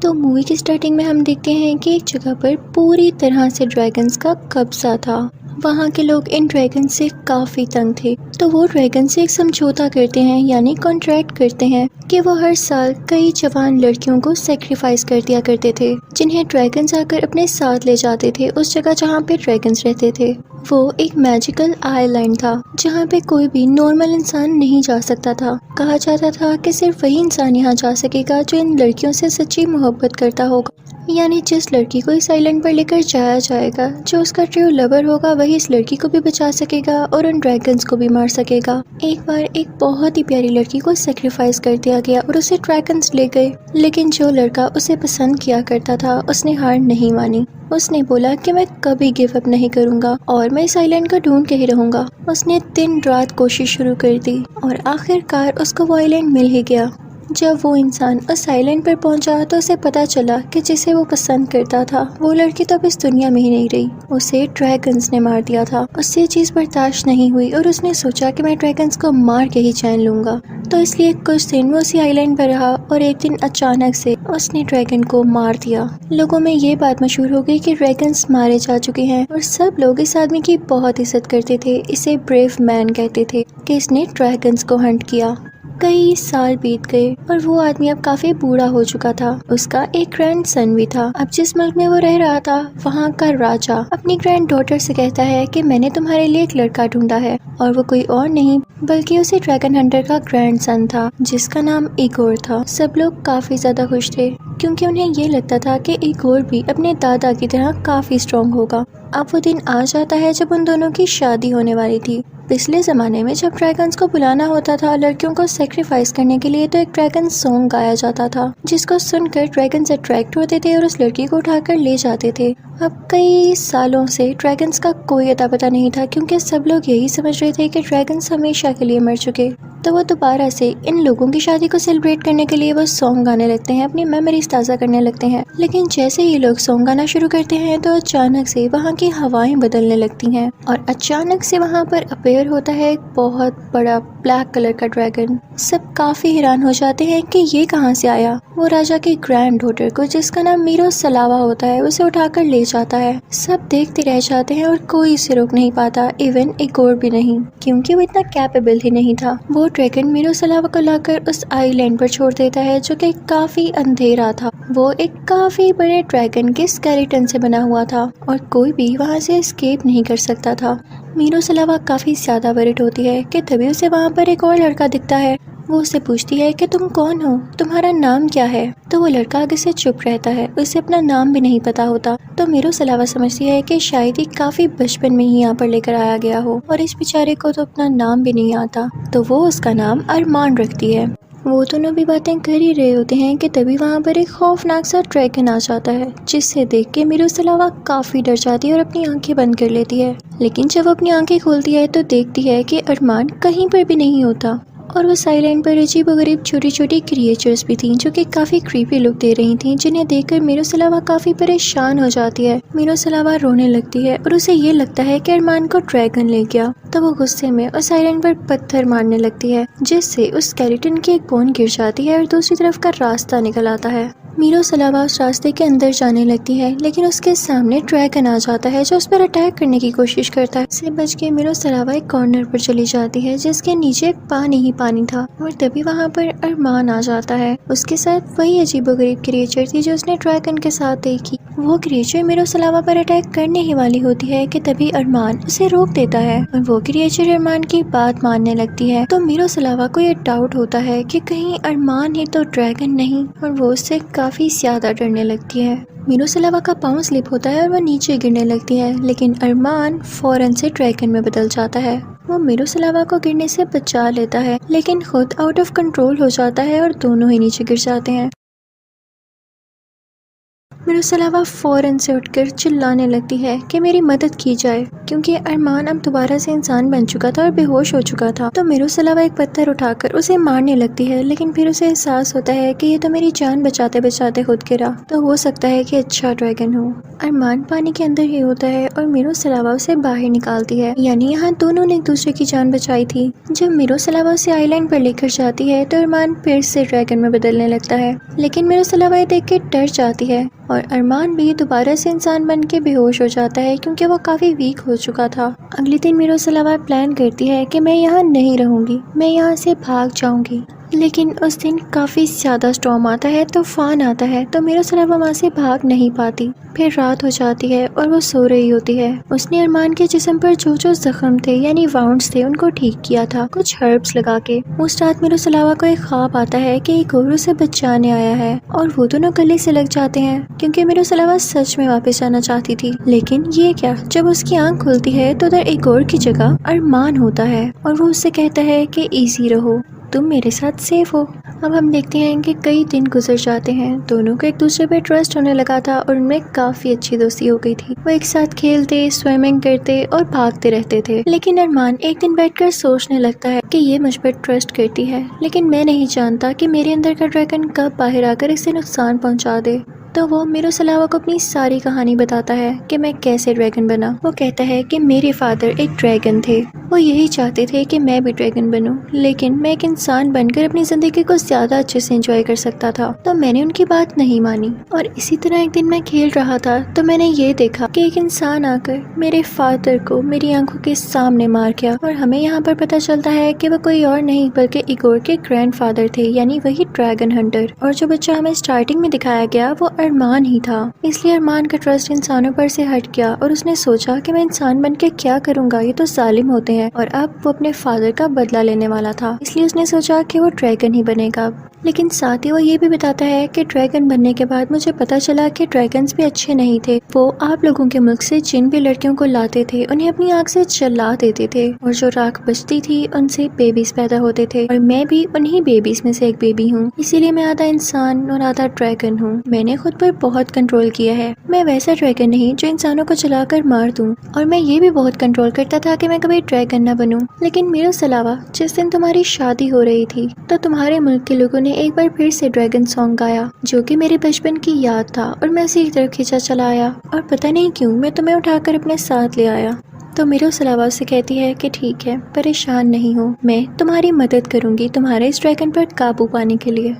तो मूवी की स्टार्टिंग में हम देखते हैं कि एक जगह पर पूरी तरह से ड्रैगन्स का कब्जा था। वहाँ के लोग इन ड्रैगन से काफ़ी तंग थे, तो वो ड्रैगन से एक समझौता करते हैं, यानी कॉन्ट्रैक्ट करते हैं कि वो हर साल कई जवान लड़कियों को सेक्रीफाइस कर दिया करते थे, जिन्हें ड्रैगन्स आकर अपने साथ ले जाते थे उस जगह जहाँ पे ड्रैगन्स रहते थे। वो एक मैजिकल आइलैंड था जहाँ पे कोई भी नॉर्मल इंसान नहीं जा सकता था। कहा जाता था कि सिर्फ वही इंसान यहाँ जा सकेगा जो इन लड़कियों से सच्ची मोहब्बत करता होगा, यानी जिस लड़की को इस आइलैंड पर लेकर जाया जाएगा, जो उसका ट्रू लवर होगा, वही इस लड़की को भी बचा सकेगा और उन ड्रैगन्स को भी मार सकेगा। एक बार एक बहुत ही प्यारी लड़की को सेक्रीफाइस कर दिया गया और उसे ड्रैगन्स ले गए, लेकिन जो लड़का उसे पसंद किया करता था उसने हार नहीं मानी। उसने बोला कि मैं कभी गिव अप नहीं करूंगा और मैं इस आइलैंड को ढूंढ के ही रहूंगा। उसने दिन रात कोशिश शुरू कर दी और आखिरकार उसको वो आइलैंड मिल ही गया। जब वो इंसान उस आइलैंड पर पहुंचा तो उसे पता चला कि जिसे वो पसंद करता था वो लड़की तो अब इस दुनिया में ही नहीं रही, उसे ड्रैगन्स ने मार दिया था। उससे ये चीज़ बर्दाश्त नहीं हुई और उसने सोचा कि मैं ड्रैगन्स को मार के ही चैन लूंगा। तो इसलिए कुछ दिन वो उसी आइलैंड पर रहा और एक दिन अचानक से उसने ड्रैगन को मार दिया। लोगों में ये बात मशहूर हो गई कि ड्रैगन्स मारे जा चुके हैं और सब लोग इस आदमी की बहुत इज्जत करते थे। इसे ब्रेव मैन कहते थे कि इसने ड्रैगन्स को हंट किया। कई साल बीत गए और वो आदमी अब काफी बूढ़ा हो चुका था। उसका एक ग्रैंड सन भी था। अब जिस मुल्क में वो रह रहा था वहाँ का राजा अपनी ग्रैंड डॉटर से कहता है कि मैंने तुम्हारे लिए एक लड़का ढूंढा है, और वो कोई और नहीं बल्कि उसी ड्रैगन हंटर का ग्रैंड सन था जिसका नाम इगोर था। सब लोग काफी ज्यादा खुश थे क्योंकि उन्हें ये लगता था कि इगोर भी अपने दादा की तरह काफी स्ट्रॉन्ग होगा। अब वो दिन आ जाता है जब उन दोनों की शादी होने वाली थी। पिछले ज़माने में जब ड्रैगन्स को बुलाना होता था लड़कियों को सेक्रीफाइस करने के लिए, तो एक ड्रैगन सॉन्ग गाया जाता था जिसको सुनकर ड्रैगन्स अट्रैक्ट होते थे और उस लड़की को उठाकर ले जाते थे। अब कई सालों से ड्रैगन्स का कोई अता पता नहीं था क्योंकि सब लोग यही समझ रहे थे कि ड्रैगन्स हमेशा के लिए मर चुके। तो वो दोबारा से इन लोगों की शादी को सेलिब्रेट करने के लिए वो सॉन्ग गाने लगते हैं, अपनी मेमोरीज ताज़ा करने लगते हैं। लेकिन जैसे ही लोग सॉन्ग गाना शुरू करते हैं तो अचानक से वहाँ की हवाएं बदलने लगती हैं और अचानक से वहाँ पर अपेयर होता है एक बहुत बड़ा ब्लैक कलर का ड्रैगन। सब काफी हैरान हो जाते हैं कि ये कहाँ से आया। वो राजा की ग्रैंड डॉटर को, जिसका नाम मीरो सलावा होता है, उसे उठाकर ले जाता है। सब देखते रह जाते हैं और कोई इसे रोक नहीं पाता, इवन इगोर भी नहीं, क्योंकि वो इतना कैपेबल ही नहीं था। वो ड्रैगन मीरो सलावा को लाकर उस आइलैंड पर छोड़ देता है जो कि काफी अंधेरा था। वो एक काफी बड़े ड्रैगन के स्केलेटन से बना हुआ था और कोई भी वहाँ से एस्केप नहीं कर सकता था। मीरो सलावा काफी ज्यादा वरिड होती है कि तभी उसे वहाँ पर एक और लड़का दिखता है। वो उससे पूछती है कि तुम कौन हो, तुम्हारा नाम क्या है। तो वो लड़का आगे से चुप रहता है, उसे अपना नाम भी नहीं पता होता। तो मीरो सलावा समझती है कि शायद ही काफी बचपन में ही यहाँ पर लेकर आया गया हो और इस बेचारे को तो अपना नाम भी नहीं आता। तो वो उसका नाम अरमान रखती है। वो दोनों भी बातें कर ही रहे होते हैं कि तभी वहाँ पर एक खौफनाक सा ड्रैगन आ जाता है, जिससे देख के मीरो सलावा काफी डर जाती है और अपनी आंखें बंद कर लेती है। लेकिन जब वो अपनी आंखें खोलती है तो देखती है कि अरमान कहीं पर भी नहीं होता और उस आइलैंड पर अजीबोगरीब छोटी छोटी क्रिएचर्स भी थीं जो कि काफी क्रीपी लुक दे रही थीं, जिन्हें देखकर मीरो सलावा काफी परेशान हो जाती है। मीरो सलावा रोने लगती है और उसे ये लगता है कि अरमान को ड्रैगन ले गया। तो वो गुस्से में उस आइलैंड पर पत्थर मारने लगती है, जिससे उस स्केलेटन की एक बोन गिर जाती है और दूसरी तरफ का रास्ता निकल आता है। मीरो सलावा उस रास्ते के अंदर जाने लगती है, लेकिन उसके सामने ड्रैगन आ जाता है जो उस पर अटैक करने की कोशिश करता है। इससे बच के मीरो सलावा एक कॉर्नर पर चली जाती है जिसके नीचे पानी ही पानी था और तभी वहाँ पर अरमान आ जाता है। उसके साथ वही अजीबोगरीब क्रिएचर थी जो उसने ड्रैगन के साथ देखी। वो क्रिएचर मीरो सलावा पर अटैक करने ही वाली होती है कि तभी अरमान उसे रोक देता है और वो क्रिएचर अरमान की बात मानने लगती है। तो मीरो सलावा को ये डाउट होता है कि कहीं अरमान ही तो ड्रैगन नहीं, और वो उससे काफी ज्यादा डरने लगती है। मीरो सलावा का पाँव स्लिप होता है और वो नीचे गिरने लगती है, लेकिन अरमान फौरन से ड्रैगन में बदल जाता है। वो मीरो सलावा को गिरने से बचा लेता है, लेकिन खुद आउट ऑफ कंट्रोल हो जाता है और दोनों ही नीचे गिर जाते हैं। मिरुसलावा फौरन से उठकर चिल्लाने लगती है कि मेरी मदद की जाए, क्योंकि अरमान अब दोबारा से इंसान बन चुका था और बेहोश हो चुका था। तो मिरुसलावा एक पत्थर उठाकर उसे मारने लगती है, लेकिन फिर उसे एहसास होता है कि ये तो मेरी जान बचाते बचाते खुद गिरा, तो हो सकता है कि अच्छा ड्रैगन हो। अरमान पानी के अंदर ही होता है और मिरुसलावा उसे बाहर निकालती है, यानी यहाँ दोनों ने एक दूसरे की जान बचाई थी। जब मिरुसलावा उसे आइलैंड पर लेकर जाती है तो अरमान फिर से ड्रैगन में बदलने लगता है, लेकिन मिरुसलावा ये देख के डर जाती है और अरमान भी दोबारा से इंसान बन के बेहोश हो जाता है, क्योंकि वो काफी वीक हो चुका था। अगले दिन मिरुसलावा प्लान करती है कि मैं यहाँ नहीं रहूंगी, मैं यहाँ से भाग जाऊंगी। लेकिन उस दिन काफी ज्यादा स्टॉर्म आता है, तूफान आता है, तो मिरुसलावा वहाँ से भाग नहीं पाती। फिर रात हो जाती है और वो सो रही होती है। उसने अरमान के जिस्म पर जो जो जख्म थे यानी वाउंड्स थे उनको ठीक किया था कुछ हर्ब्स लगा के। उस रात मिरुसलावा को एक ख्वाब आता है कि एक और उसे बचाने आया है और वो दोनों गले से लग जाते हैं, क्योंकि मिरुसलावा सच में वापस जाना चाहती थी। लेकिन ये क्या, जब उसकी आंख खुलती है तो उधर एक और की जगह अरमान होता है और वो उससे कहता है कि इजी रहो, तुम मेरे साथ सेफ हो। अब हम देखते हैं कि कई दिन गुजर जाते हैं। दोनों को एक दूसरे पे ट्रस्ट होने लगा था और उनमें काफी अच्छी दोस्ती हो गई थी। वो एक साथ खेलते, स्विमिंग करते और भागते रहते थे। लेकिन अरमान एक दिन बैठकर सोचने लगता है कि ये मुझ पर ट्रस्ट करती है, लेकिन मैं नहीं जानता कि मेरे अंदर का ड्रैगन कब बाहर आकर इसे नुकसान पहुंचा दे। तो वो मिरुसलावा को अपनी सारी कहानी बताता है कि मैं कैसे ड्रैगन बना। वो कहता है कि मेरे फादर एक ड्रैगन थे, वो यही चाहते थे कि मैं भी ड्रैगन बनूं, लेकिन मैं एक इंसान बनकर अपनी जिंदगी को ज्यादा अच्छे से एंजॉय कर सकता था, तो मैंने उनकी बात नहीं मानी। और इसी तरह एक दिन मैं खेल रहा था तो मैंने ये देखा कि एक इंसान आकर मेरे फादर को मेरी आंखों के सामने मार गया। और हमें यहाँ पर पता चलता है कि वो कोई और नहीं बल्कि इगोर के ग्रैंडफादर थे, यानी वही ड्रैगन हंटर। और जो बच्चा हमें स्टार्टिंग में दिखाया गया वो अरमान ही था। इसलिए अरमान का ट्रस्ट इंसानों पर से हट गया और उसने सोचा कि मैं इंसान बन के क्या करूंगा, ये तो जालिम होते हैं। और अब वो अपने फादर का बदला लेने वाला था, इसलिए उसने सोचा कि वो ड्रैगन ही बनेगा। लेकिन साथ ही वो ये भी बताता है कि ड्रैगन बनने के बाद मुझे पता चला कि ड्रैगन्स भी अच्छे नहीं थे। वो आप लोगों के मुल्क से जिन भी लड़कियों को लाते थे उन्हें अपनी आंख से जला देते थे, और जो राख बचती थी उनसे बेबीज पैदा होते थे। और मैं भी उन्हीं बेबीज में से एक बेबी हूँ, इसीलिए मैं आधा इंसान और आधा ड्रैगन हूँ। मैंने खुद पर बहुत कंट्रोल किया है। मैं वैसा ड्रैगन नहीं जो इंसानों को जलाकर मार दूं, और मैं ये भी बहुत कंट्रोल करता था कि मैं कभी ड्रैगन न बनूं। लेकिन मिरुसलावा, जिस दिन तुम्हारी शादी हो रही थी तो तुम्हारे मुल्क के लोगों ने एक बार फिर से ड्रैगन सॉन्ग गाया, जो कि मेरे बचपन की याद था, और मैं उसी की तरफ खींचा चला आया, और पता नहीं क्यों मैं तुम्हें उठाकर अपने साथ ले आया। तो मिरुसलावा से कहती है कि ठीक है, परेशान नहीं हो, मैं तुम्हारी मदद करूंगी तुम्हारे इस ड्रैगन पर काबू पाने के लिए।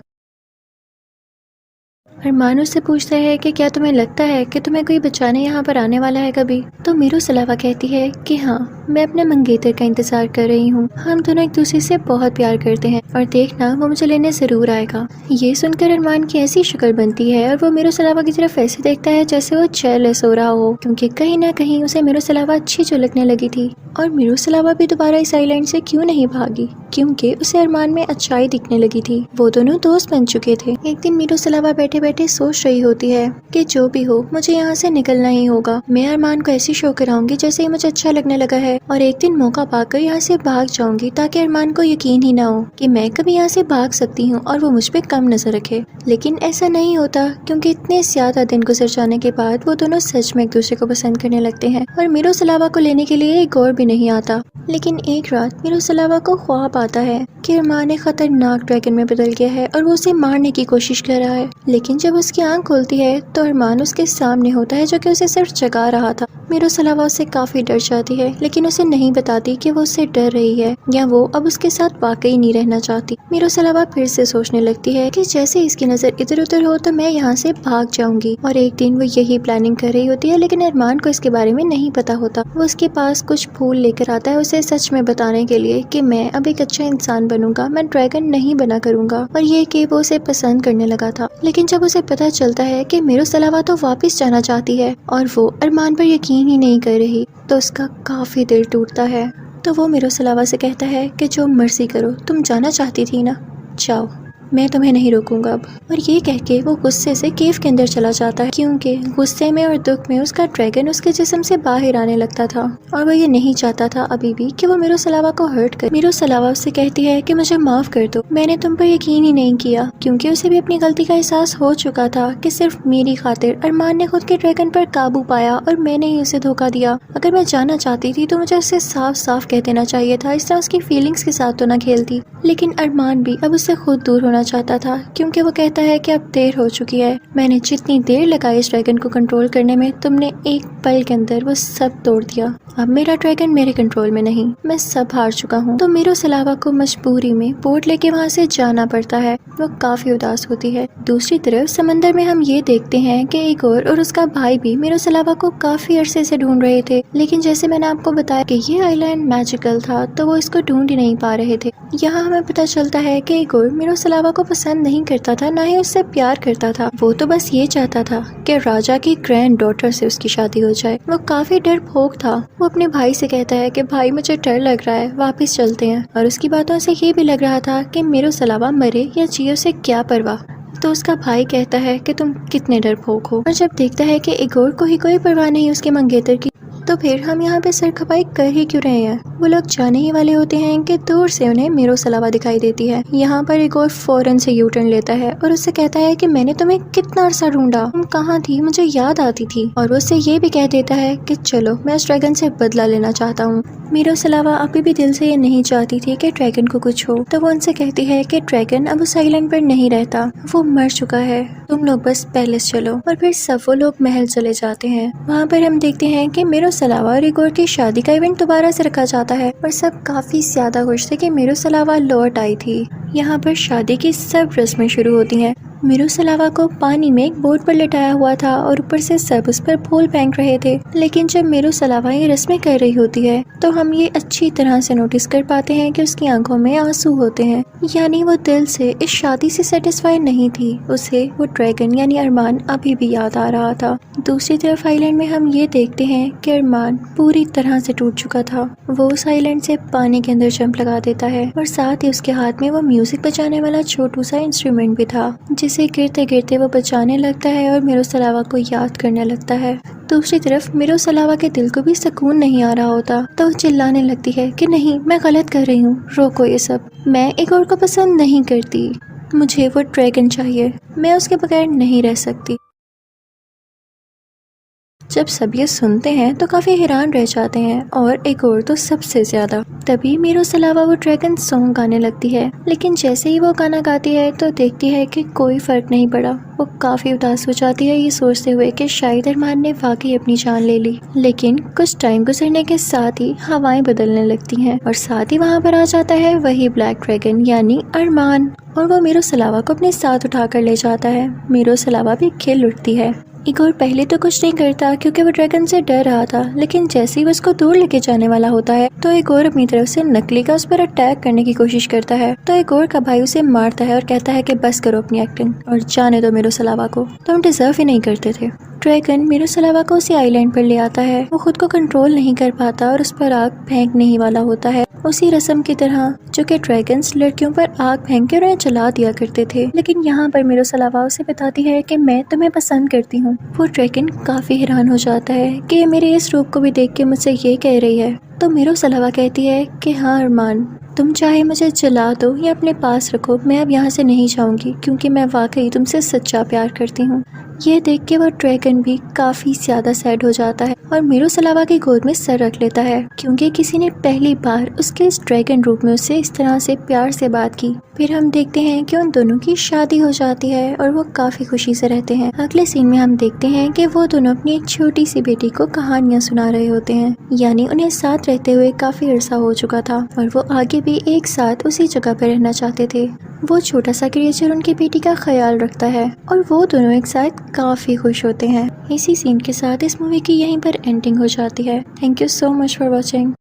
अरमान उससे पूछता है कि क्या तुम्हें लगता है कि तुम्हें कोई बचाने यहाँ पर आने वाला है कभी? तो मिरुसलावा कहती है कि हाँ, मैं अपने मंगेतर का इंतजार कर रही हूँ। हम दोनों एक दूसरे से बहुत प्यार करते हैं और देखना वो मुझे लेने जरूर आएगा। ये सुनकर अरमान की ऐसी शक्ल बनती है और वो मिरुसलावा की तरफ ऐसे देखता है जैसे वो जेलस हो रहा हो, क्योंकि कहीं ना कहीं उसे मिरुसलावा अच्छी जो लगने लगी थी। और मिरुसलावा भी दोबारा इस आइलैंड से क्यों नहीं भागी, क्योंकि उसे अरमान में अच्छाई दिखने लगी थी। वो दोनों दोस्त बन चुके थे। एक दिन मिरुसलावा बैठे बैठे सोच रही होती है कि जो भी हो मुझे यहाँ से निकलना ही होगा। मैं अरमान को ऐसी शो कराऊंगी जैसे ही मुझे अच्छा लगने लगा है, और एक दिन मौका पाकर यहाँ से भाग जाऊंगी ताकि अरमान को यकीन ही ना हो कि मैं कभी यहाँ से भाग सकती हूँ और वो मुझ पे कम नजर रखे। लेकिन ऐसा नहीं होता, क्योंकि इतने ज्यादा दिन गुजर जाने के बाद वो दोनों सच में एक दूसरे को पसंद करने लगते हैं और मिरुसलावा को लेने के लिए एक और भी नहीं आता। लेकिन एक रात मिरुसलावा को ख्वाब आता है कि अरमान एक खतरनाक ड्रैगन में बदल गया है और वो उसे मारने की कोशिश कर रहा है। लेकिन जब उसकी आंख खुलती है तो अरमान उसके सामने होता है, जो कि उसे सिर्फ जगा रहा था। मिरुसलावा उससे काफी डर जाती है, लेकिन उसे नहीं बताती कि वो उससे डर रही है या वो अब उसके साथ वाकई नहीं रहना चाहती। मिरुसलावा फिर से सोचने लगती है कि जैसे इसकी नजर इधर उधर हो तो मैं यहाँ से भाग जाऊंगी। और एक दिन वो यही प्लानिंग कर रही होती है, लेकिन अरमान को इसके बारे में नहीं पता होता। वो उसके पास कुछ फूल लेकर आता है उसे सच में बताने के लिए कि मैं अब एक अच्छा इंसान बनूंगा, मैं ड्रैगन नहीं बना करूंगा। और ये कि वो उसे पसंद करने लगा था। लेकिन जब उसे पता चलता है कि मिरुसलावा तो वापस जाना चाहती है और वो अरमान पर यकीन ही नहीं कर रही, तो उसका काफी दिल टूटता है। तो वो मिरुसलावा से कहता है कि जो मर्जी करो, तुम जाना चाहती थी ना, जाओ। मैं तुम्हें नहीं रोकूंगा अब। और ये कह के वो गुस्से से केव के अंदर चला जाता है, क्योंकि गुस्से में और दुख में उसका ड्रैगन उसके जिस्म से बाहर आने लगता था और वो ये नहीं चाहता था अभी भी कि वो मिरोस्लावा को हर्ट करे। मिरोस्लावा उससे कहती है कि मुझे माफ कर दो, मैंने तुम पर यकीन ही नहीं किया, क्योंकि उसे भी अपनी गलती का एहसास हो चुका था कि सिर्फ मेरी खातिर अरमान ने खुद के ड्रैगन पर काबू पाया और मैंने ही उसे धोखा दिया। अगर मैं जाना चाहती थी तो मुझे उससे साफ साफ कह देना चाहिए था, इस तरह उसकी फीलिंग्स के साथ तो ना खेलती। लेकिन अरमान भी अब उससे खुद दूर होना चाहता था, क्योंकि वो कहता है कि अब देर हो चुकी है। मैंने जितनी देर लगाई इस ड्रैगन को कंट्रोल करने में, तुमने एक पल के अंदर वो सब तोड़ दिया। अब मेरा ड्रैगन मेरे कंट्रोल में नहीं, मैं सब हार चुका हूँ। तो मिरोस्लावा को मजबूरी में बोट लेके वहाँ से जाना पड़ता है। वो काफी उदास होती है। दूसरी तरफ समंदर में हम ये देखते हैं कि इगोर और उसका भाई भी मिरोस्लावा को काफी अरसे से ढूंढ रहे थे, लेकिन जैसे मैंने आपको बताया कि ये आइलैंड मैजिकल था तो वो इसको ढूंढ ही नहीं पा रहे थे। यहाँ हमें पता चलता है कि इगोर मिरोस्लावा को पसंद नहीं करता था, ना ही उससे प्यार करता था। वो तो बस ये चाहता था कि राजा की ग्रैंड डॉटर से उसकी शादी हो जाए। वो काफी डरपोक था। वो अपने भाई से कहता है कि भाई मुझे डर लग रहा है, वापस चलते हैं। और उसकी बातों से ये भी लग रहा था कि मिरोस्लावा मरे या जिए उसे क्या परवाह। तो उसका भाई कहता है कि तुम कितने डरपोक हो। और जब देखता है कि इगोर को ही कोई परवाह नहीं उसके मंगेतर की, तो फिर हम यहाँ पे सर खपाई कर ही क्यों रहे हैं। वो लोग जाने ही वाले होते हैं कि दूर से उन्हें मिरोस्लावा दिखाई देती है। यहाँ पर इगोर फौरन से यू टर्न लेता है और उससे कहता है कि मैंने तुम्हें कितना अरसा ढूंढा, तुम कहाँ थी, मुझे याद आती थी। और वो उससे ये भी कह देता है कि चलो मैं इस ड्रैगन से बदला लेना चाहता हूँ। मिरोस्लावा अभी भी दिल से ये नहीं चाहती थी कि ड्रैगन को कुछ हो, तो वो उनसे कहती है कि ड्रैगन अब उस आइलैंड पर नहीं रहता, वो मर चुका है, तुम लोग बस पैलेस चलो। और फिर सब वो लोग महल चले जाते हैं। वहाँ पर हम देखते हैं कि मिरोस्लावा और इगोर की शादी का इवेंट दोबारा से रखा जाता है और सब काफी ज्यादा खुश थे कि मिरोस्लावा लौट आई थी। यहाँ पर शादी की सब रस्में शुरू होती हैं। मिरोस्लावा को पानी में एक बोट पर लिटाया हुआ था और ऊपर से सब उस पर फूल फेंक रहे थे। लेकिन जब मिरोस्लावा ये रस्में कर रही होती है तो हम ये अच्छी तरह से नोटिस कर पाते हैं कि उसकी आंखों में आंसू होते हैं, यानी वो दिल से इस शादी से सेटिस्फाई नहीं थी। उसे वो ड्रैगन यानी अरमान अभी भी याद आ रहा था। दूसरी तरफ आइलैंड में हम ये देखते हैं कि अरमान पूरी तरह से टूट चुका था। वो उस आइलैंड से पानी के अंदर जंप लगा देता है और साथ ही उसके हाथ में वो म्यूजिक बजाने वाला छोटू सा इंस्ट्रूमेंट भी था, जिसे गिरते गिरते वो बचाने लगता है और मिरोस्लावा को याद करने लगता है। दूसरी तरफ मिरोस्लावा के दिल को भी सुकून नहीं आ रहा होता, तो वो चिल्लाने लगती है कि नहीं, मैं गलत कर रही हूँ, रोको ये सब, मैं इगोर को पसंद नहीं करती, मुझे वो ड्रैगन चाहिए, मैं उसके बगैर नहीं रह सकती। जब सब ये सुनते हैं तो काफी हैरान रह जाते हैं, और इगोर तो सबसे ज्यादा। तभी मिरोस्लावा वो ड्रैगन सॉन्ग गाने लगती है, लेकिन जैसे ही वो गाना गाती है तो देखती है कि कोई फर्क नहीं पड़ा। वो काफी उदास हो जाती है ये सोचते हुए कि शायद अरमान ने वाकई अपनी जान ले ली। लेकिन कुछ टाइम गुजरने के साथ ही हवाएं बदलने लगती हैं और साथ ही वहाँ पर आ जाता है वही ब्लैक ड्रैगन यानी अरमान, और वो मिरोस्लावा को अपने साथ उठाकर ले जाता है। मिरोस्लावा भी खिल उठती है। इगोर पहले तो कुछ नहीं करता क्योंकि वो ड्रैगन से डर रहा था, लेकिन जैसे ही वो उसको दूर लेके जाने वाला होता है तो इगोर अपनी तरफ से नकली का उस पर अटैक करने की कोशिश करता है। तो इगोर का भाई उसे मारता है और कहता है कि बस करो अपनी एक्टिंग और जाने दो मिरोस्लावा को, तुम डिजर्व ही नहीं करते थे। ड्रैगन मिरोस्लावा को उसी आइलैंड पर ले आता है। वो खुद को कंट्रोल नहीं कर पाता और उस पर आग फेंकने ही वाला होता है, उसी रस्म की तरह जो कि ड्रैगन्स लड़कियों पर आग फेंक कर उन्हें जला दिया करते थे। लेकिन यहाँ पर मिरोस्लावा उसे बताती है कि मैं तुम्हें पसंद करती हूँ। वो ड्रैगन काफी हैरान हो जाता है कि मेरे इस रूप को भी देख के मुझसे ये कह रही है। तो मिरोस्लावा कहती है कि हाँ अरमान, तुम चाहे मुझे जला दो या अपने पास रखो, मैं अब यहाँ से नहीं जाऊंगी क्योंकि मैं वाकई तुमसे सच्चा प्यार करती हूँ। ये देख के वो ड्रैगन भी काफी ज्यादा सैड हो जाता है और मिरोस्लावा की गोद में सर रख लेता है, क्योंकि किसी ने पहली बार उसके इस ड्रैगन रूप में उससे इस तरह से प्यार से बात की। फिर हम देखते हैं कि उन दोनों की शादी हो जाती है और वो काफी खुशी से रहते हैं। अगले सीन में हम देखते हैं कि वो दोनों अपनी एक छोटी सी बेटी को कहानियां सुना रहे होते हैं, यानी उन्हें साथ रहते हुए काफी अरसा हो चुका था और वो आगे भी एक साथ उसी जगह पर रहना चाहते थे। वो छोटा सा क्रिएचर उनकी बेटी का ख्याल रखता है और वो दोनों एक साथ काफी खुश होते हैं। इसी सीन के साथ इस मूवी की यहीं पर एंडिंग हो जाती है। Thank you so much for watching.